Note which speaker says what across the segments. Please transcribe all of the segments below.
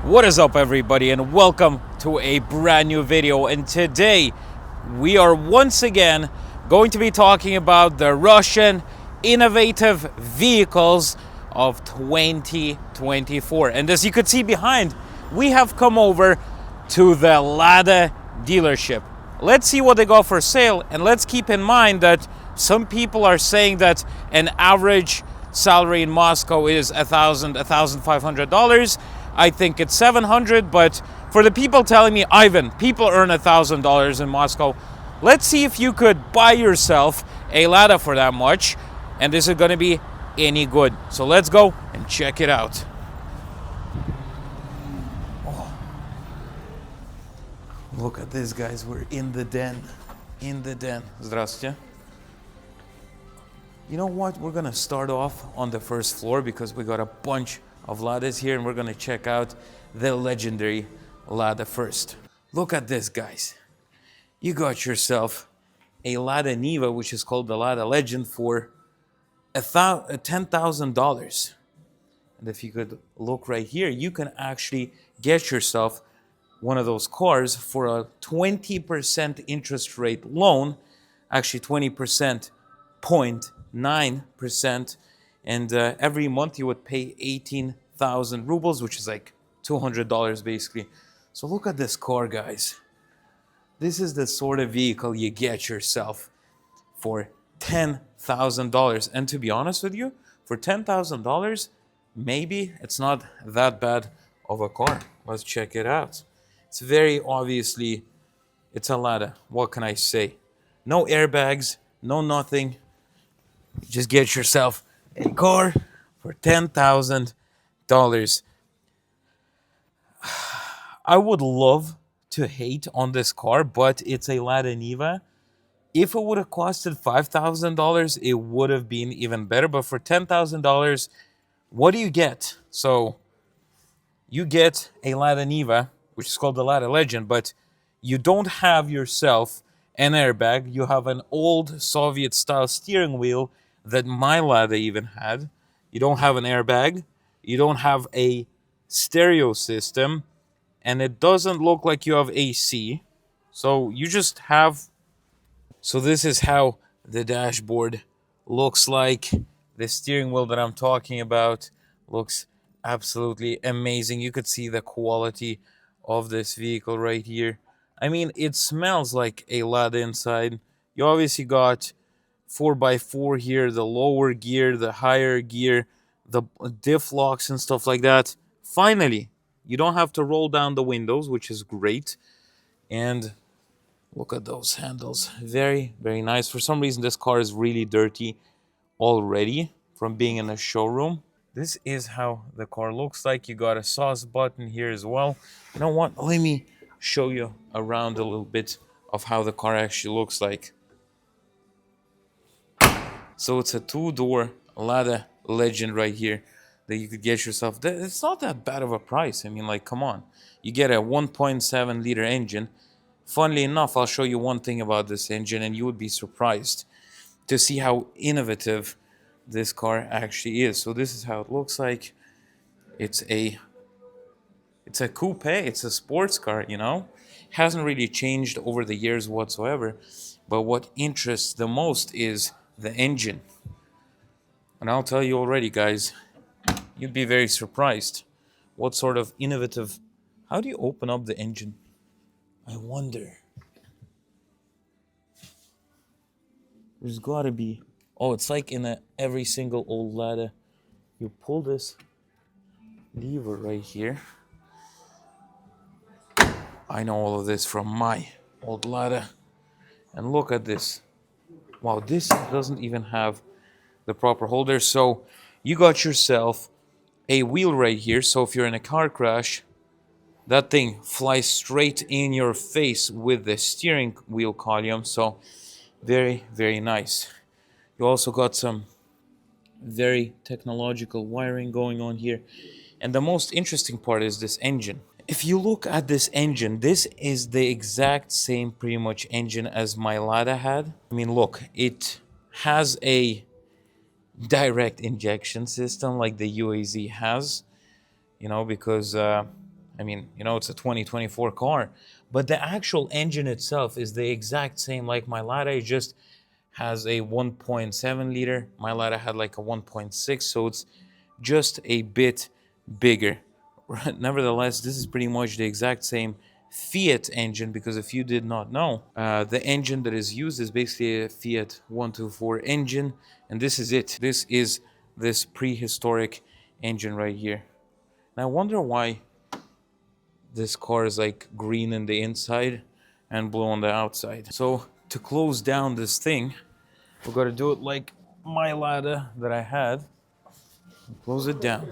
Speaker 1: What is up, everybody, and welcome to a brand new video. And today we are once again going to be talking about the Russian innovative vehicles of 2024. And as you could see behind, we have come over to the Lada dealership. Let's see what they got for sale, and let's keep in mind that some people are saying that an average salary in Moscow is $1,500. I think it's $700, but for the people telling me, Ivan, people earn $1,000 in Moscow, let's see if you could buy yourself a Lada for that much, and this is going to be any good. So let's go and check it out. Oh. Look at this, guys. We're in the den. In the den. Здравствуйте. You know what? We're going to start off on the first floor because we got a bunch of Ladas here, and we're going to check out the legendary Lada first. Look at this, guys. You got yourself a Lada Niva, which is called the Lada Legend, for $10,000. And if you could look right here, you can actually get yourself one of those cars for a 20% interest rate loan, actually 20.9%, and every month you would pay 18,000 rubles, which is like $200 basically. So look at this car, guys. This is the sort of vehicle you get yourself for $10,000. And to be honest with you, for $10,000, maybe it's not that bad of a car. Let's check it out. It's very obviously, it's a Lada. What can I say? No airbags, no nothing. Just get yourself a car for $10,000. I would love to hate on this car, but it's a Lada Niva. If it would have costed $5,000, it would have been even better. But for $10,000, what do you get? So you get a Lada Niva, which is called the Lada Legend, but you don't have yourself an airbag. You have an old Soviet-style steering wheel that my Lada even had. You don't have an airbag. You don't have a stereo system. And it doesn't look like you have AC. So you just have... So this is how the dashboard looks like. The steering wheel that I'm talking about looks absolutely amazing. You could see the quality of this vehicle right here. I mean, it smells like a Lada inside. You obviously got 4x4 here, the lower gear, the higher gear, the diff locks and stuff like that. Finally, you don't have to roll down the windows, which is great. And look at those handles. Very, very nice. For some reason, this car is really dirty already from being in a showroom. This is how the car looks like. You got a sauce button here as well. You know what? Let me show you around a little bit of how the car actually looks like. So it's a two-door Lada Legend right here that you could get yourself. It's not that bad of a price. I mean, like, come on. You get a 1.7 liter engine. Funnily enough, I'll show you one thing about this engine, and you would be surprised to see how innovative this car actually is. So this is how it looks like. It's a coupe. It's a sports car, you know. Hasn't really changed over the years whatsoever. But what interests the most is the engine. And I'll tell you already, guys, you'd be very surprised what sort of innovative... How do you open up the engine? I wonder. There's gotta be... Oh, it's like in every single old Lada. You pull this lever right here. I know all of this from my old Lada. And look at this. Wow, this doesn't even have the proper holder. So you got yourself a wheel right here. So if you're in a car crash, that thing flies straight in your face with the steering wheel column. So very, very nice. You also got some very technological wiring going on here. And the most interesting part is this engine. If you look at this engine, this is the exact same pretty much engine as my Lada had. I mean, look, it has a direct injection system like the UAZ has, you know, because I mean, it's a 2024 car, but the actual engine itself is the exact same like my Lada. It just has a 1.7 liter. My Lada had like a 1.6, so it's just a bit bigger. Nevertheless, this is pretty much the exact same Fiat engine, because if you did not know, the engine that is used is basically a Fiat 124 engine, and this is it. This is this prehistoric engine right here. And I wonder why this car is like green in the inside and blue on the outside. So to close down this thing, we're gonna do it like my Lada that I had. Close it down.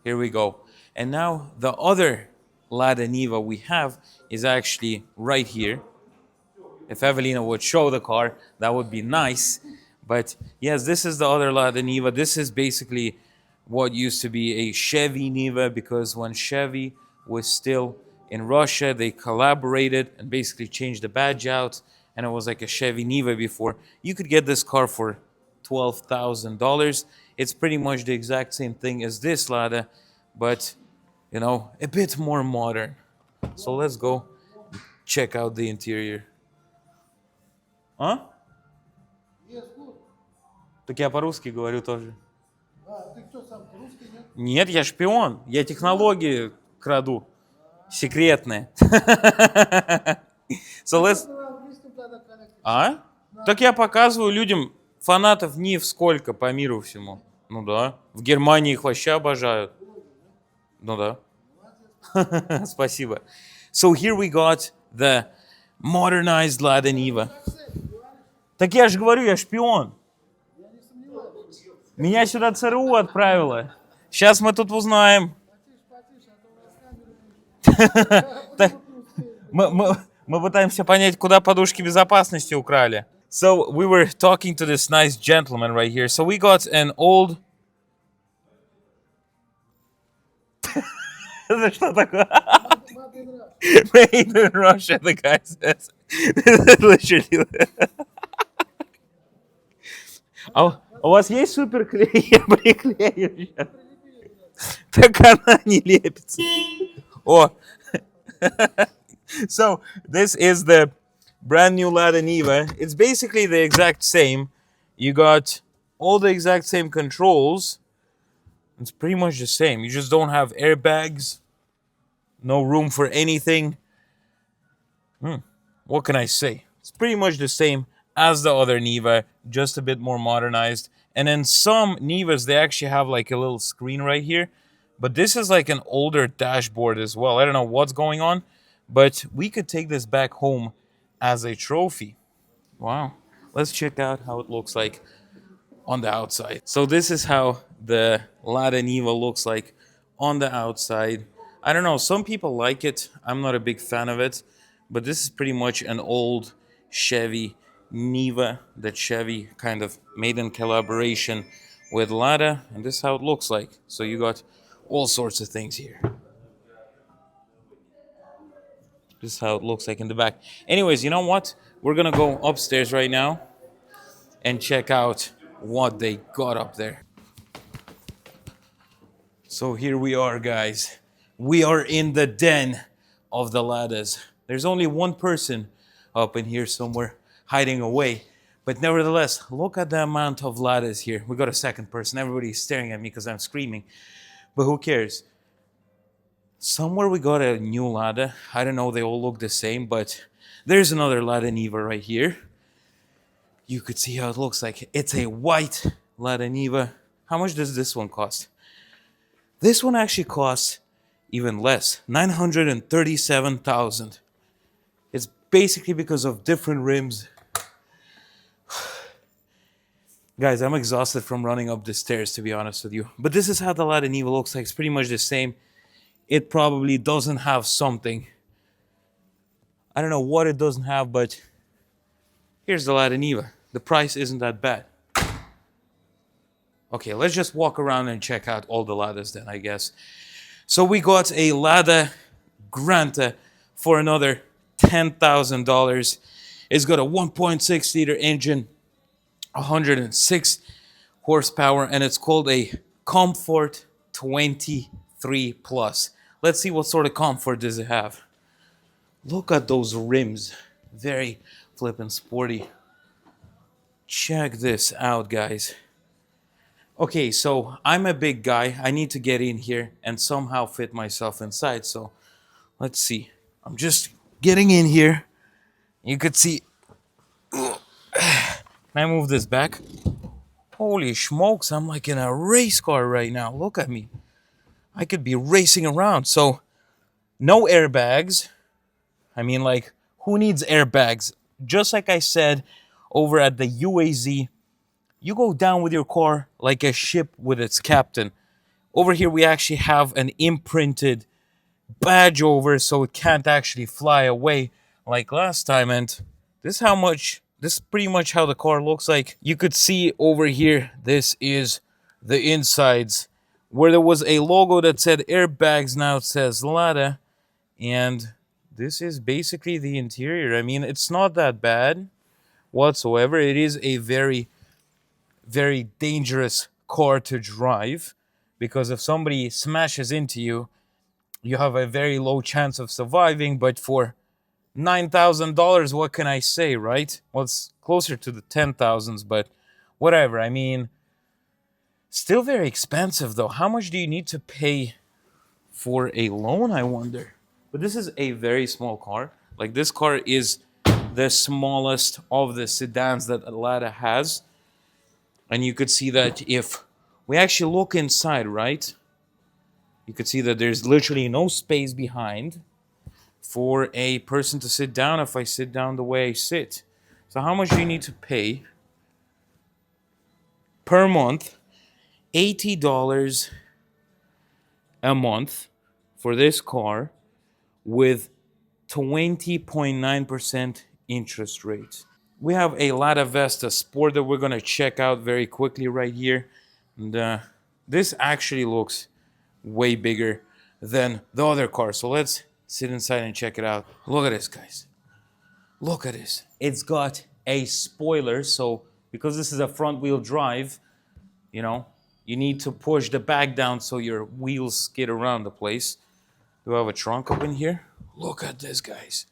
Speaker 1: Here we go. And now the other Lada Niva we have is actually right here. If Evelina would show the car, that would be nice. But yes, this is the other Lada Niva. This is basically what used to be a Chevy Niva, because when Chevy was still in Russia, they collaborated and basically changed the badge out, and it was like a Chevy Niva before. You could get this car for $12,000. It's pretty much the exact same thing as this Lada, but a bit more modern. So let's go check out the interior. А? Так я по-русски говорю тоже. Ты кто сам, по-русски, нет? Нет, я шпион. Я технологии краду. Секретные. So let's... А? Так я показываю людям, фанатов Нив сколько по миру всему. Ну да. В Германии их вообще обожают. Ну да. Спасибо. So here we got the modernized Lada Niva. Так я же говорю, я шпион. Меня сюда ЦРУ отправило. Сейчас мы тут узнаем. Мы пытаемся понять, куда подушки безопасности украли. So we were talking to this nice gentleman right here. So we got an old... Это что такое? Made in Russia, the guy says. Literally. А у вас есть суперклей? Я приклею сейчас. Так она не лепится. О. So, this is the brand new Lada Niva. It's basically the exact same. You got all the exact same controls. It's pretty much the same. You just don't have airbags. No room for anything. What can I say? It's pretty much the same as the other Niva, just a bit more modernized. And then some Nivas, they actually have like a little screen right here. But this is like an older dashboard as well. I don't know what's going on, but we could take this back home as a trophy. Wow. Let's check out how it looks like on the outside. So this is how the Lada Niva looks like on the outside. I don't know, some people like it. I'm not a big fan of it, but this is pretty much an old Chevy Niva that Chevy kind of made in collaboration with Lada, and this is how it looks like. So you got all sorts of things here. This is how it looks like in the back. Anyways, you know what? We're gonna go upstairs right now and check out what they got up there. So here we are, guys. We are in the den of the Ladas. There's only one person up in here somewhere hiding away. But nevertheless, look at the amount of Ladas here. We got a second person. Everybody's staring at me because I'm screaming. But who cares? Somewhere we got a new Lada. I don't know, they all look the same, but there's another Lada Niva right here. You could see how it looks like. It's a white Lada Niva. How much does this one cost? This one actually costs even less, $937,000. It's basically because of different rims. Guys, I'm exhausted from running up the stairs, to be honest with you. But this is how the Lada Niva looks like. It's pretty much the same. It probably doesn't have something. I don't know what it doesn't have, but here's the Lada Niva. The price isn't that bad. Okay, let's just walk around and check out all the Ladas then, I guess. So we got a Lada Granta for another $10,000. It's got a 1.6 liter engine, 106 horsepower, and it's called a Comfort 23 plus. Let's see what sort of comfort does it have. Look at those rims. Very flippin' sporty. Check this out, guys. Okay, so I'm a big guy. I need to get in here and somehow fit myself inside. So let's see. I'm just getting in here. You could see. Can I move this back? Holy smokes, I'm like in a race car right now. Look at me. I could be racing around. So, no airbags. I mean, like, who needs airbags? Just like I said over at the UAZ, you go down with your car like a ship with its captain. Over here, we actually have an imprinted badge over so it can't actually fly away like last time. And this is pretty much how the car looks like. You could see over here, this is the insides. Where there was a logo that said airbags, now it says Lada. And this is basically the interior. I mean, it's not that bad whatsoever. It is a very, very dangerous car to drive because if somebody smashes into you, you have a very low chance of surviving. But for $9,000, what can I say, right? Well, it's closer to the 10,000s, but whatever. I mean, still very expensive though. How much do you need to pay for a loan, I wonder? But this is a very small car. Like, this car is the smallest of the sedans that Lada has. And you could see that if we actually look inside, right? You could see that there's literally no space behind for a person to sit down if I sit down the way I sit. So how much do you need to pay per month? $80 a month for this car with 20.9% interest rate. We have a Lada Vesta Sport that we're going to check out very quickly right here. And this actually looks way bigger than the other car. So let's sit inside and check it out. Look at this, guys. Look at this. It's got a spoiler. So because this is a front wheel drive, you know, you need to push the back down so your wheels skid around the place. Do I have a trunk up in here? Look at this, guys.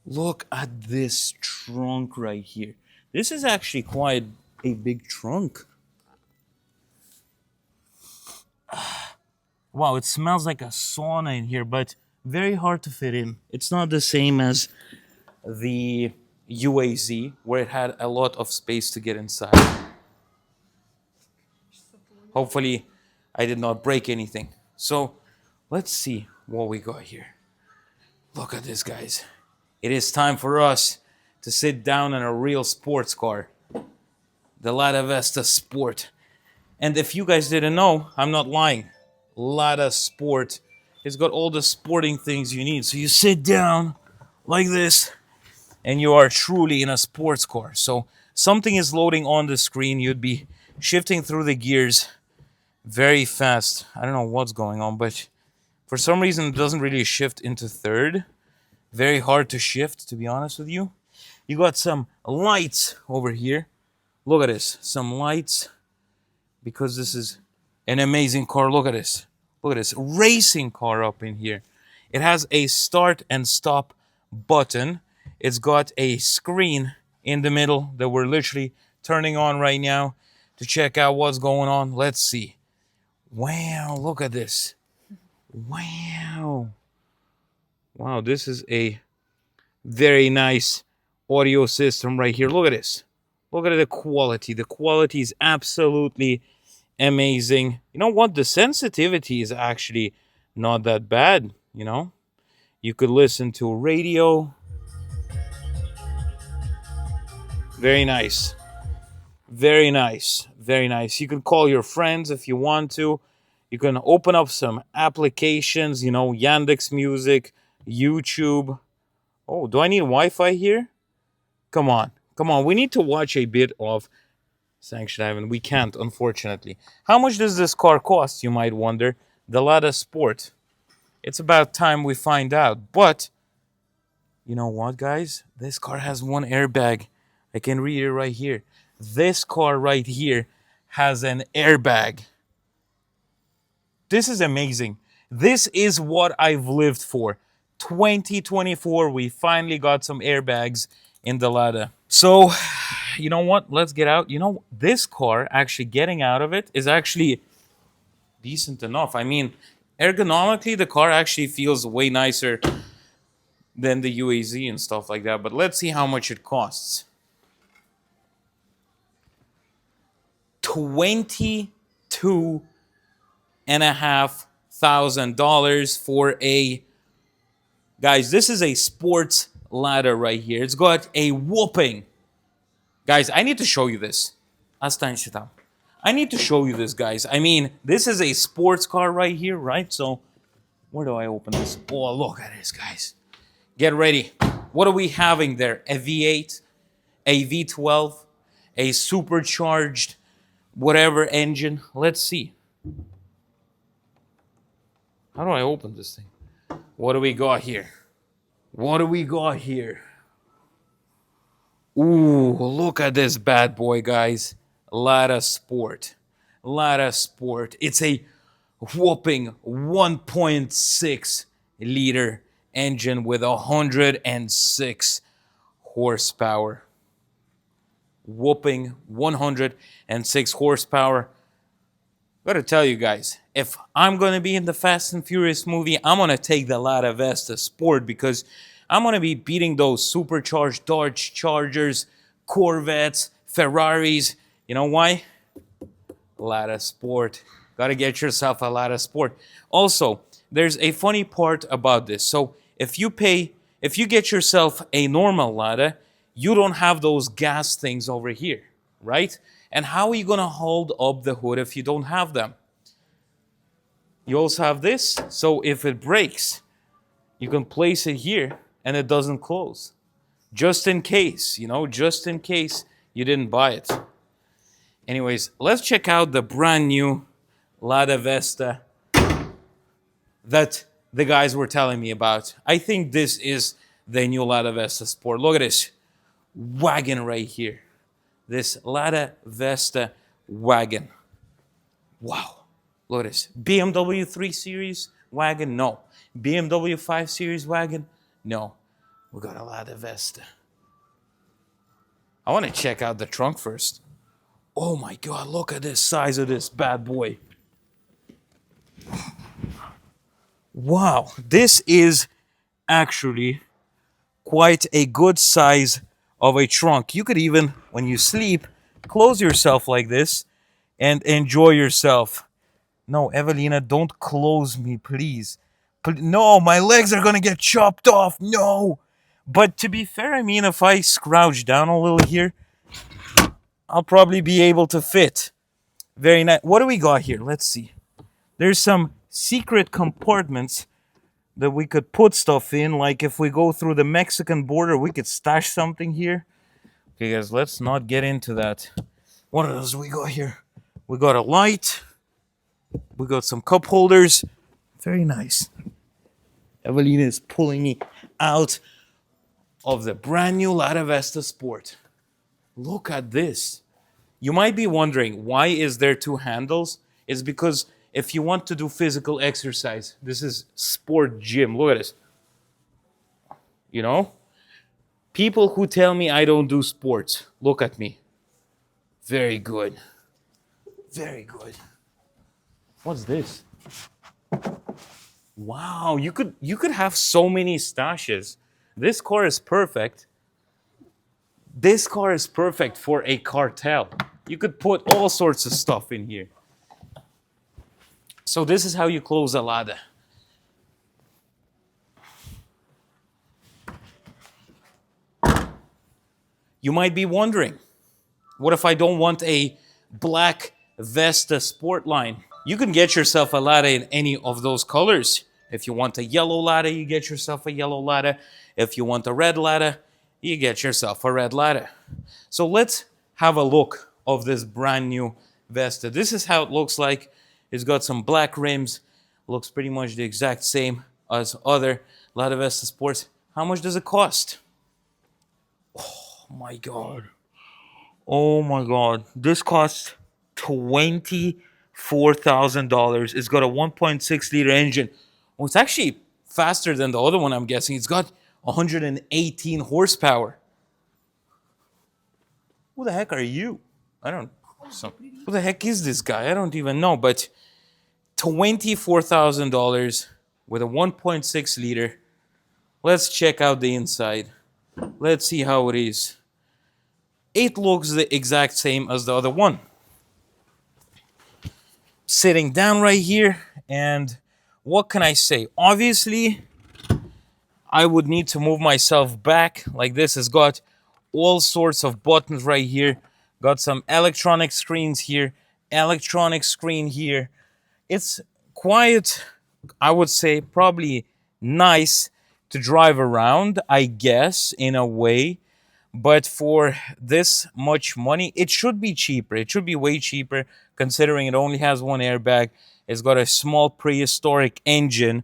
Speaker 1: Look at this trunk right here. This is actually quite a big trunk. Wow, it smells like a sauna in here, but very hard to fit in. It's not the same as the UAZ, where it had a lot of space to get inside. Hopefully, I did not break anything. So, let's see what we got here. Look at this, guys. It is time for us to sit down in a real sports car. The Lada Vesta Sport. And if you guys didn't know, I'm not lying. Lada Sport. It's got all the sporting things you need. So you sit down like this, and you are truly in a sports car. So something is loading on the screen. You'd be shifting through the gears very fast. I don't know what's going on, but for some reason it doesn't really shift into third. Very hard to shift, to be honest with you. You got some lights over here. Look at this. Some lights. Because this is an amazing car. Look at this. Look at this racing car up in here. It has a start and stop button. It's got a screen in the middle that we're literally turning on right now to check out what's going on. Let's see. Wow, look at this. Wow. Wow, this is a very nice audio system right here. Look at this. Look at the quality. The quality is absolutely amazing. You know what? The sensitivity is actually not that bad, you know? You could listen to radio. Very nice. Very nice. Very nice. You can call your friends if you want to. You can open up some applications, you know, Yandex Music, YouTube. Oh, do I need Wi-Fi here? Come on. Come on. We need to watch a bit of Sanctioned Ivan. We can't, unfortunately. How much does this car cost, you might wonder? The Lada Sport. It's about time we find out. But, you know what, guys? This car has one airbag. I can read it right here. This car right here has an airbag. This is amazing. This is what I've lived for. 2024, we finally got some airbags in the Lada. So, you know what? Let's get out. You know, this car, actually getting out of it is actually decent enough. I mean, ergonomically, the car actually feels way nicer than the UAZ and stuff like that. But let's see how much it costs. 22 and a half $1,000 for a, guys, this is a sports ladder right here. It's got a whooping, guys, I need to show you this. I need to show you this, guys. I mean, this is a sports car right here, right? So where do I open this? Oh, look at this, guys. Get ready. What are we having there? A V8, a V12, a supercharged whatever engine. Let's see. How do I open this thing? What do we got here? What do we got here? Ooh, look at this bad boy, guys. Lada Sport. Lada Sport. It's a whopping 1.6 liter engine with 106 horsepower. Whopping 106 horsepower. Gotta tell you guys, if I'm gonna be in the Fast and Furious movie, I'm gonna take the Lada Vesta Sport because I'm gonna be beating those supercharged Dodge Chargers, Corvettes, Ferraris. You know why? Lada Sport. Gotta get yourself a Lada Sport. Also, there's a funny part about this. So if you get yourself a normal Lada, you don't have those gas things over here, right? And how are you gonna hold up the hood if you don't have them? You also have this, so if it breaks, you can place it here and it doesn't close. Just in case, just in case you didn't buy it. Anyways, let's check out the brand new Lada Vesta that the guys were telling me about. I think this is the new Lada Vesta Sport. Look at this wagon right here. This Lada Vesta wagon. Wow. Look at this. BMW 3 Series wagon? No. BMW 5 Series wagon? No. We got a Lada Vesta. I want to check out the trunk first. Oh my God, look at the size of this bad boy. Wow, this is actually quite a good size of a trunk. You could even, when you sleep, close yourself like this and enjoy yourself. No, Evelina, don't close me, please. No, my legs are gonna get chopped off. No. But to be fair, I mean, if I scrouge down a little here, I'll probably be able to fit. Very nice. What do we got here? Let's see. There's some secret compartments that we could put stuff in. Like if we go through the Mexican border, we could stash something here. Okay, guys, let's not get into that. What else we got here? We got a light. We got some cup holders. Very nice. Evelina is pulling me out of the brand new Lada Vesta Sport. Look at this. You might be wondering, why is there two handles? It's because if you want to do physical exercise, this is sport gym. Look at this. People who tell me I don't do sports, look at me. Very good. Very good. What's this? Wow, you could have so many stashes. This car is perfect. This car is perfect for a cartel. You could put all sorts of stuff in here. So this is how you close a Lada. You might be wondering, what if I don't want a black Vesta Sport line? You can get yourself a Lada in any of those colors. If you want a yellow Lada, you get yourself a yellow Lada. If you want a red Lada, you get yourself a red Lada. So let's have a look of this brand new Vesta. This is how it looks like. It's got some black rims. Looks pretty much the exact same as other Lada Vesta Sports. How much does it cost? Oh my God. Oh my God. This costs $25,000. $4,000. It's got a 1.6 liter engine. Well, it's actually faster than the other one, I'm guessing. It's got 118 horsepower. Who the heck are you? I don't. So, who the heck is this guy? I don't even know. But $24,000 with a 1.6 liter. Let's check out the inside. Let's see how it is. It looks the exact same as the other one. Sitting down right here, and what can I say? Obviously, I would need to move myself back like this. It's got all sorts of buttons right here. Got some electronic screens here, electronic screen here. It's quite, I would say, probably nice to drive around, I guess, in a way. But for this much money, it should be cheaper. It should be way cheaper considering it only has one airbag. It's got a small prehistoric engine.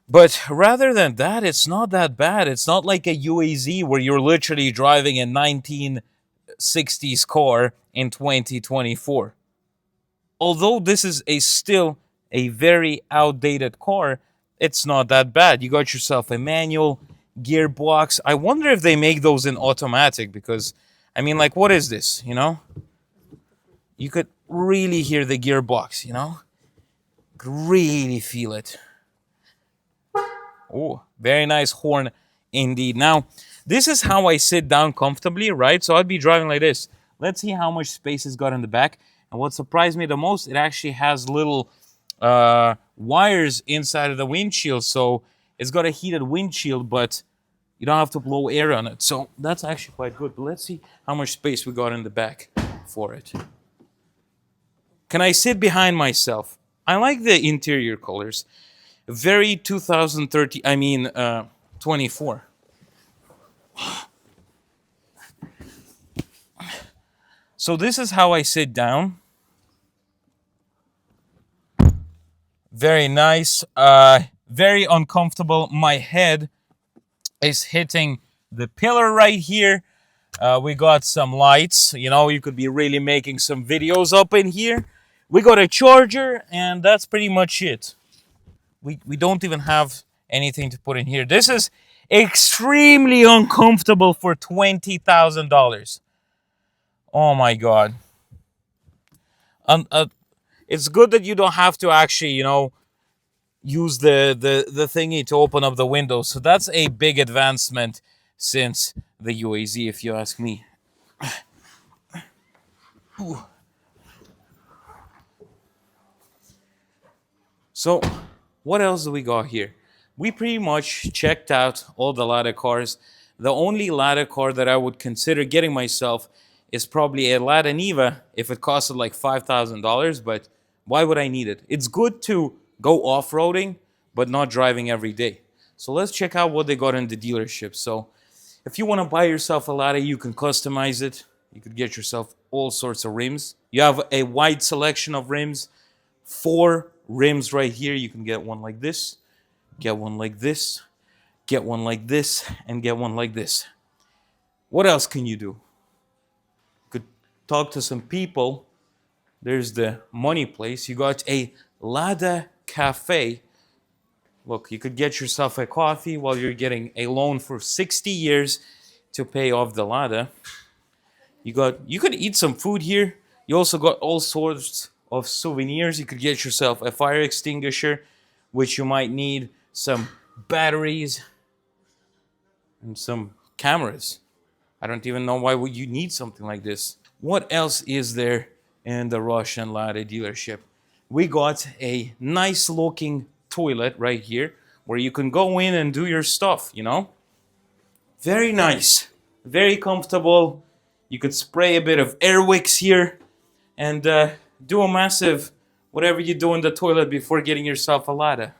Speaker 1: But rather than that, it's not that bad. It's not like a UAZ where you're literally driving a 1960s car in 2024. Although this is still a very outdated car, it's not that bad. You got yourself a manual gearbox. I wonder if they make those in automatic because, I mean, like, what is this, you know? You could really hear the gearbox, you know? Could really feel it. Oh, very nice horn indeed. Now, this is how I sit down comfortably, right? So I'd be driving like this. Let's see how much space it's got in the back. And what surprised me the most, it actually has little wires inside of the windshield. So it's got a heated windshield, but you don't have to blow air on it. So that's actually quite good. But let's see how much space we got in the back for it. Can I sit behind myself? I like the interior colors. Very 2030, 24. So this is how I sit down. Very nice. Very uncomfortable. My head is hitting the pillar right here. We got some lights. You know, you could be really making some videos up in here. We got a charger, and that's pretty much it. We don't even have anything to put in here. This is extremely uncomfortable for $20,000. Oh my God. It's good that you don't have to actually, you know, use the thingy to open up the window. So that's a big advancement since the UAZ, if you ask me. So what else do we got here? We pretty much checked out all the Lada cars. The only Lada car that I would consider getting myself is probably a Lada Niva if it costed like $5,000, but why would I need it? It's good to go off-roading, but not driving every day. So let's check out what they got in the dealership. So if you want to buy yourself a Lada, you can customize it. You could get yourself all sorts of rims. You have a wide selection of rims. 4 rims right here. You can get one like this, get one like this, get one like this, and get one like this. What else can you do? You could talk to some people. There's the money place. You got a Lada Cafe. Look, you could get yourself a coffee while you're getting a loan for 60 years to pay off the Lada. You could eat some food here. You also got all sorts of souvenirs. You could get yourself a fire extinguisher, which you might need, some batteries, and some cameras. I don't even know why would you need something like this. What else is there in the Russian Lada dealership? We got a nice looking toilet right here where you can go in and do your stuff, you know? Very nice, very comfortable. You could spray a bit of Air Wicks here and do a massive whatever you do in the toilet before getting yourself a Lada.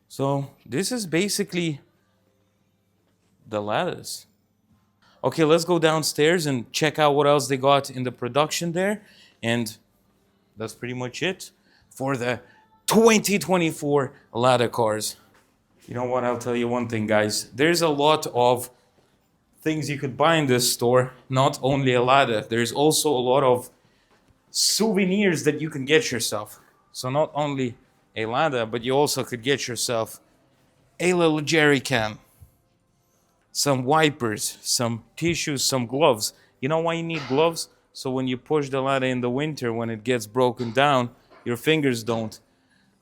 Speaker 1: So this is basically the Ladas. Okay, let's go downstairs and check out what else they got in the production there. And that's pretty much it for the 2024 Lada cars. You know what? I'll tell you one thing, guys. There's a lot of things you could buy in this store. Not only a Lada. There's also a lot of souvenirs that you can get yourself. So not only a Lada, but you also could get yourself a little jerry can, some wipers, some tissues, some gloves. You know why you need gloves? So when you push the Lada in the winter, when it gets broken down, your fingers don't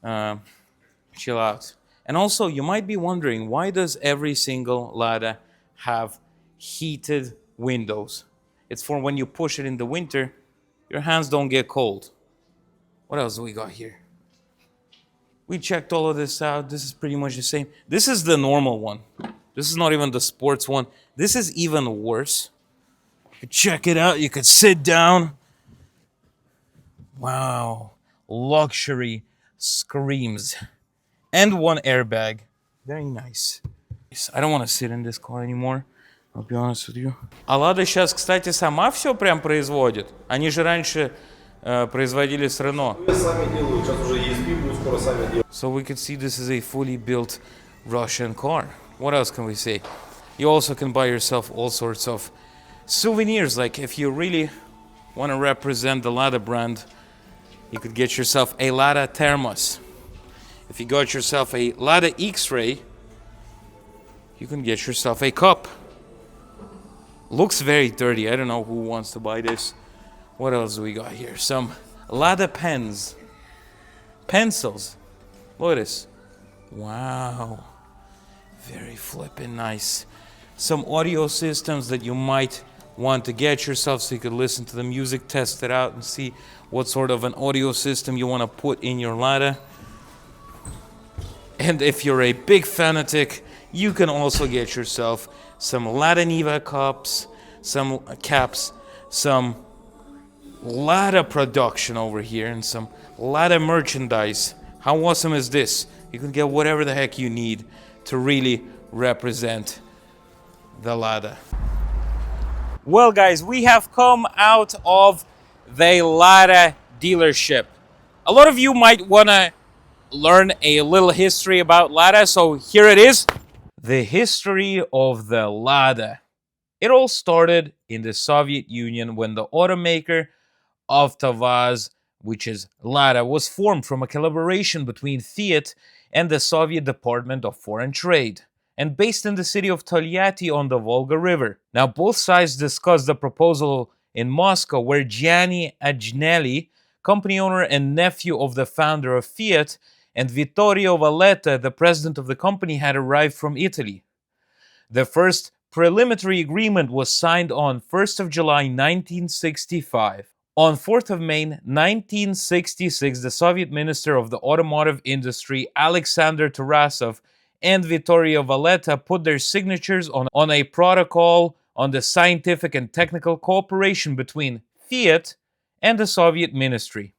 Speaker 1: uh, chill out. And also, you might be wondering, why does every single Lada have heated windows? It's for when you push it in the winter, your hands don't get cold. What else do we got here? We checked all of this out. This is pretty much the same. This is the normal one. This is not even the sports one. This is even worse. You could check it out. You could sit down. Wow. Luxury screams. And one airbag. Very nice. I don't want to sit in this car anymore. I'll be honest with you. А Лада сейчас, кстати, сама все прям производит. Они же раньше производили с Рено. So we could see this is a fully built Russian car. What else can we say? You also can buy yourself all sorts of souvenirs. Like if you really want to represent the Lada brand, you could get yourself a Lada thermos. If you got yourself a Lada X-ray, you can get yourself a cup. Looks very dirty. I don't know who wants to buy this. What else do we got here? Some Lada pens. Pencils. Look at this. Wow. Very flippin' nice. Some audio systems that you might want to get yourself so you could listen to the music, test it out, and see what sort of an audio system you want to put in your Lada. And if you're a big fanatic, you can also get yourself some Lada Niva cups, some caps, some Lada production over here, and some Lada merchandise. How awesome is this? You can get whatever the heck you need to really represent the Lada. Well, guys, we have come out of the Lada dealership. A lot of you might want to learn a little history about Lada, so here it is. The history of the Lada. It all started in the Soviet Union when the automaker AvtoVAZ, which is Lada, was formed from a collaboration between Fiat and the Soviet Department of Foreign Trade, and based in the city of Tolyatti on the Volga River. Now, both sides discussed the proposal in Moscow, where Gianni Agnelli, company owner and nephew of the founder of Fiat, and Vittorio Valletta, the president of the company, had arrived from Italy. The first preliminary agreement was signed on 1st of July 1965. On 4th of May 1966, the Soviet Minister of the Automotive Industry, Alexander Tarasov, and Vittorio Valletta put their signatures on a protocol on the scientific and technical cooperation between Fiat and the Soviet Ministry.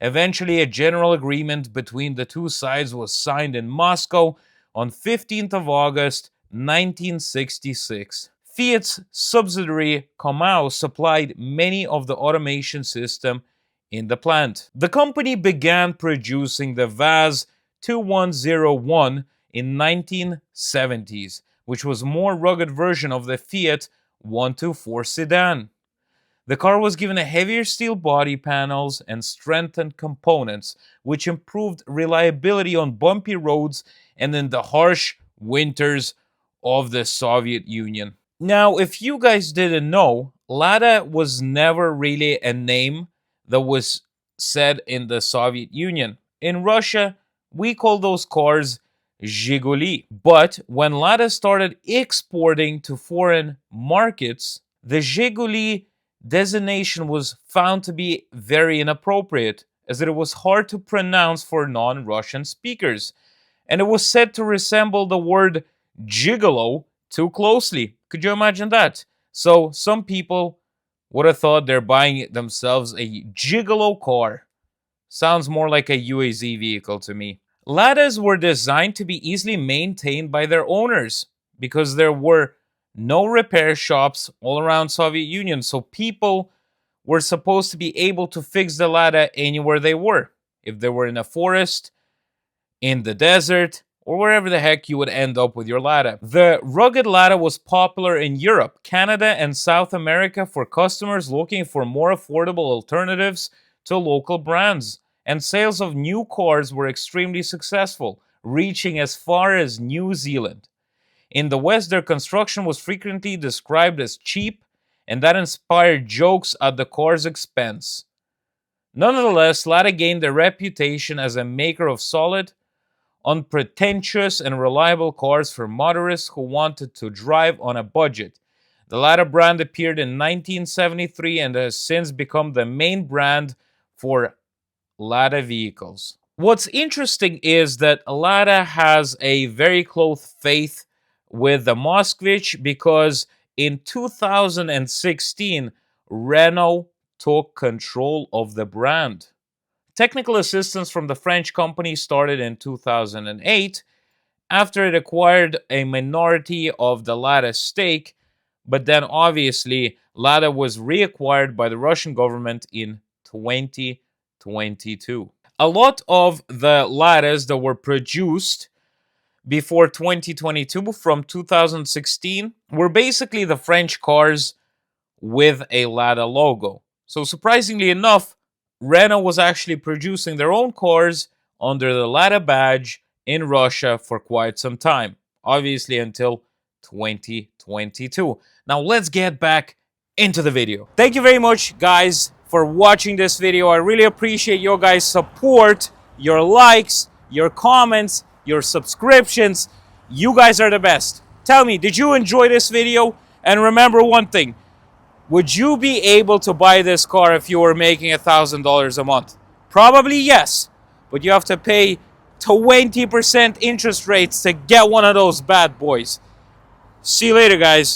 Speaker 1: Eventually, a general agreement between the two sides was signed in Moscow on 15th of August 1966. Fiat's subsidiary Comau supplied many of the automation system in the plant. The company began producing the VAZ 2101 in 1970s, which was a more rugged version of the Fiat 124 sedan. The car was given a heavier steel body panels and strengthened components, which improved reliability on bumpy roads and in the harsh winters of the Soviet Union. Now, if you guys didn't know, Lada was never really a name that was said in the Soviet Union. In Russia, we call those cars Zhiguli. But when Lada started exporting to foreign markets, the Zhiguli designation was found to be very inappropriate, as it was hard to pronounce for non-Russian speakers, and it was said to resemble the word gigolo too closely. Could you imagine that? So some people would have thought they're buying themselves a gigolo car. Sounds more like a UAZ vehicle to me. Ladas were designed to be easily maintained by their owners because there were no repair shops all around Soviet Union, so people were supposed to be able to fix the Lada anywhere they were. If they were in a forest, in the desert, or wherever the heck you would end up with your Lada. The rugged Lada was popular in Europe, Canada, and South America for customers looking for more affordable alternatives to local brands. And sales of new cars were extremely successful, reaching as far as New Zealand. In the West, their construction was frequently described as cheap, and that inspired jokes at the car's expense. Nonetheless, Lada gained a reputation as a maker of solid, unpretentious, and reliable cars for motorists who wanted to drive on a budget. The Lada brand appeared in 1973 and has since become the main brand for Lada vehicles. What's interesting is that Lada has a very close faith with the Moskvich because in 2016, Renault took control of the brand. Technical assistance from the French company started in 2008 after it acquired a minority of the Lada stake, but then obviously Lada was reacquired by the Russian government in 2022. A lot of the Ladas that were produced before 2022 from 2016 were basically the French cars with a Lada logo. So surprisingly enough, Renault was actually producing their own cars under the Lada badge in Russia for quite some time, obviously until 2022. Now let's get back into the video. Thank you very much, guys, for watching this video. I really appreciate your guys' support, your likes, your comments, your subscriptions. You guys are the best. Tell me, did you enjoy this video? And remember one thing, would you be able to buy this car if you were making $1,000 a month? Probably yes, but you have to pay 20% interest rates to get one of those bad boys. See you later, guys.